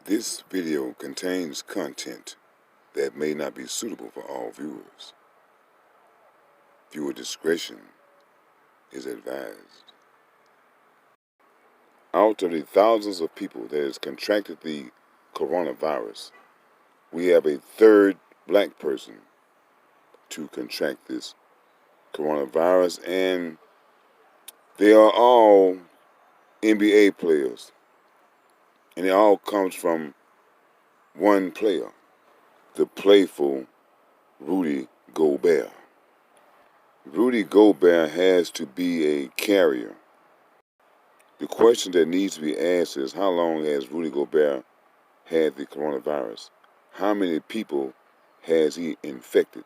This video contains content that may not be suitable for all viewers. Viewer discretion is advised. Out of the thousands of people that has contracted the coronavirus, we have a third black person to contract this coronavirus, and they are all NBA players, and it all comes from one player, the playful Rudy Gobert. Rudy Gobert has to be a carrier. The question that needs to be asked is, how long has Rudy Gobert had the coronavirus? How many people has he infected?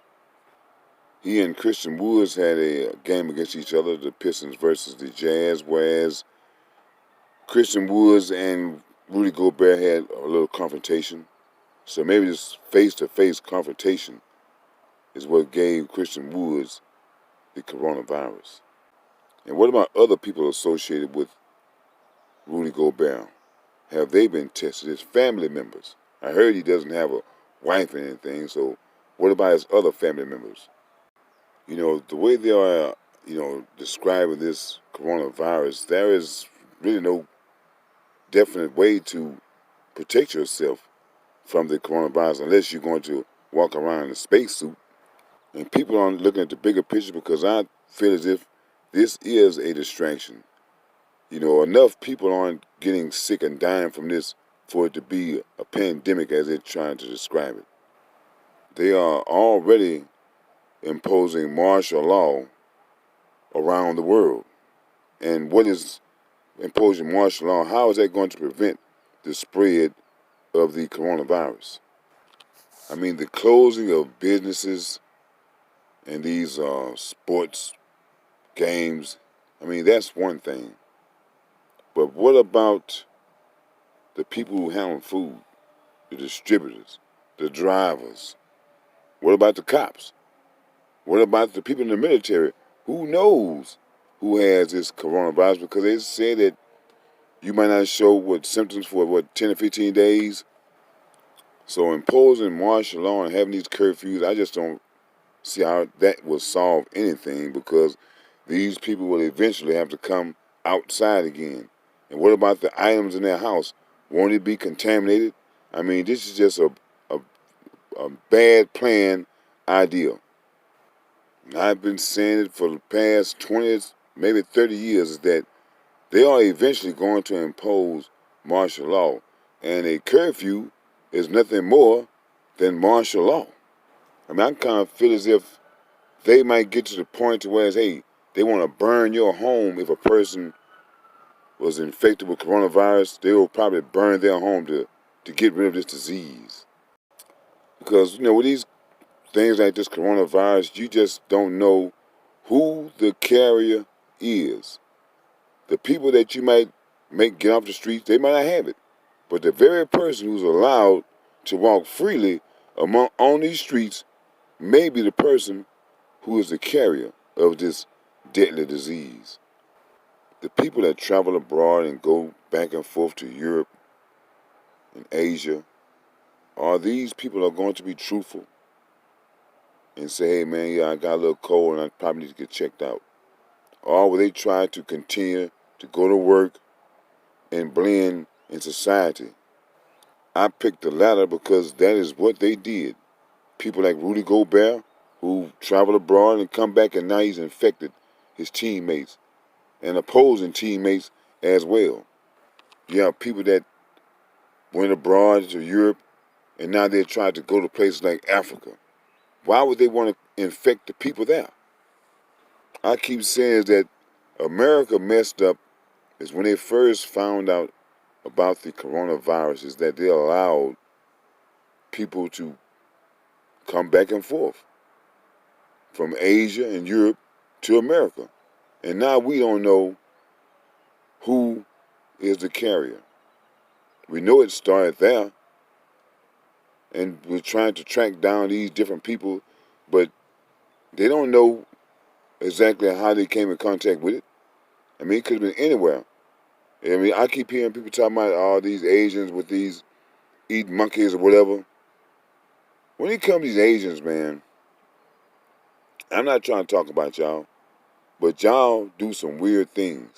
He and Christian Woods had a game against each other, the Pistons versus the Jazz, whereas Christian Woods and Rudy Gobert had a little confrontation. So maybe this face-to-face confrontation is what gave Christian Woods the coronavirus. And what about other people associated with Rudy Gobert? Have they been tested? His family members. I heard he doesn't have a wife or anything, so what about his other family members? The way they are, describing this coronavirus, there is really no definite way to protect yourself from the coronavirus unless you're going to walk around in a spacesuit. And people aren't looking at the bigger picture, because I feel as if this is a distraction. Enough people aren't getting sick and dying from this for it to be a pandemic as they're trying to describe it. They are already imposing martial law around the world. And what is imposing martial law? How is that going to prevent the spread of the coronavirus? I mean, the closing of businesses and these sports games, that's one thing. But what about the people who handle food, the distributors, the drivers? What about the cops? What about the people in the military? Who knows who has this coronavirus? Because they say that you might not show symptoms for 10 or 15 days. So imposing martial law and having these curfews, I just don't see how that will solve anything, because these people will eventually have to come outside again. And what about the items in their house? Won't it be contaminated? This is just a bad plan idea. And I've been saying it for the past 20, maybe 30 years, is that they are eventually going to impose martial law. And a curfew is nothing more than martial law. I kind of feel as if they might get to the point to where, hey, they want to burn your home. If a person was infected with coronavirus, they will probably burn their home to get rid of this disease. Because, with these things like this coronavirus, you just don't know who the carrier is. The people that you might make get off the streets, they might not have it. But the very person who's allowed to walk freely on these streets may be the person who is the carrier of this deadly disease. The people that travel abroad and go back and forth to Europe and Asia, are these people are going to be truthful and say, hey man, yeah, I got a little cold and I probably need to get checked out? Or will they try to continue to go to work and blend in society? I picked the latter because that is what they did. People like Rudy Gobert, who traveled abroad and come back, and now he's infected his teammates and opposing teammates as well. You have people that went abroad to Europe, and now they're trying to go to places like Africa. Why would they want to infect the people there? I keep saying that America messed up is when they first found out about the coronavirus, is that they allowed people to come back and forth from Asia and Europe to America. And now we don't know who is the carrier. We know it started there, and we're trying to track down these different people, but they don't know exactly how they came in contact with it. It could have been anywhere. I keep hearing people talking about all these Asians with these eat monkeys or whatever. When it comes to these Asians, man, I'm not trying to talk about y'all, but y'all do some weird things.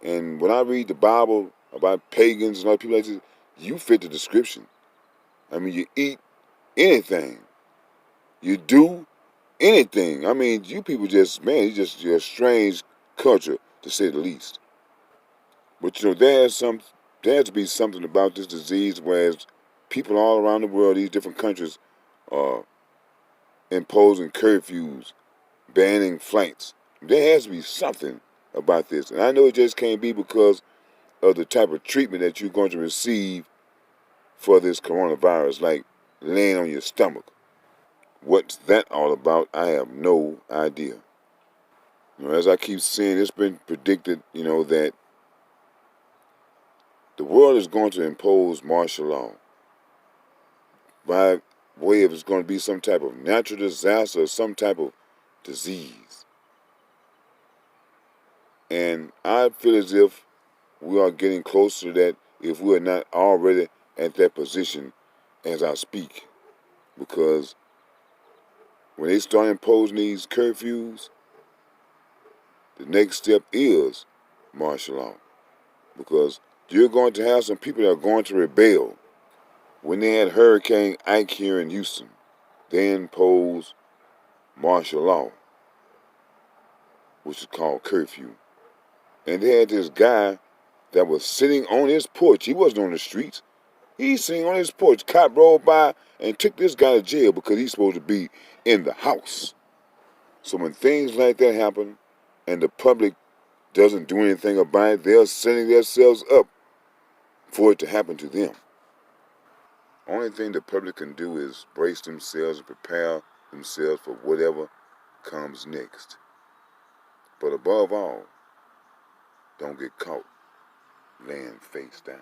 And when I read the Bible about pagans and other people like this, you fit the description. I mean, you eat anything. You do anything. I mean, you people just, man, you're a strange culture, to say the least. But, there has to be something about this disease, whereas people all around the world, these different countries, are imposing curfews, banning flights. There has to be something about this. And I know it just can't be because of the type of treatment that you're going to receive for this coronavirus, like laying on your stomach. What's that all about? I have no idea. As I keep saying, it's been predicted, that the world is going to impose martial law by way of it's going to be some type of natural disaster or some type of disease. And I feel as if we are getting closer to that if we are not already at that position as I speak. Because when they start imposing these curfews, the next step is martial law. Because you're going to have some people that are going to rebel. When they had Hurricane Ike here in Houston, they imposed martial law, which is called curfew. And they had this guy that was sitting on his porch. He wasn't on the streets. He's sitting on his porch. Cop rolled by and took this guy to jail because he's supposed to be in the house. So when things like that happen and the public doesn't do anything about it, they're setting themselves up for it to happen to them. Only thing the public can do is brace themselves and prepare themselves for whatever comes next. But above all, don't get caught laying face down.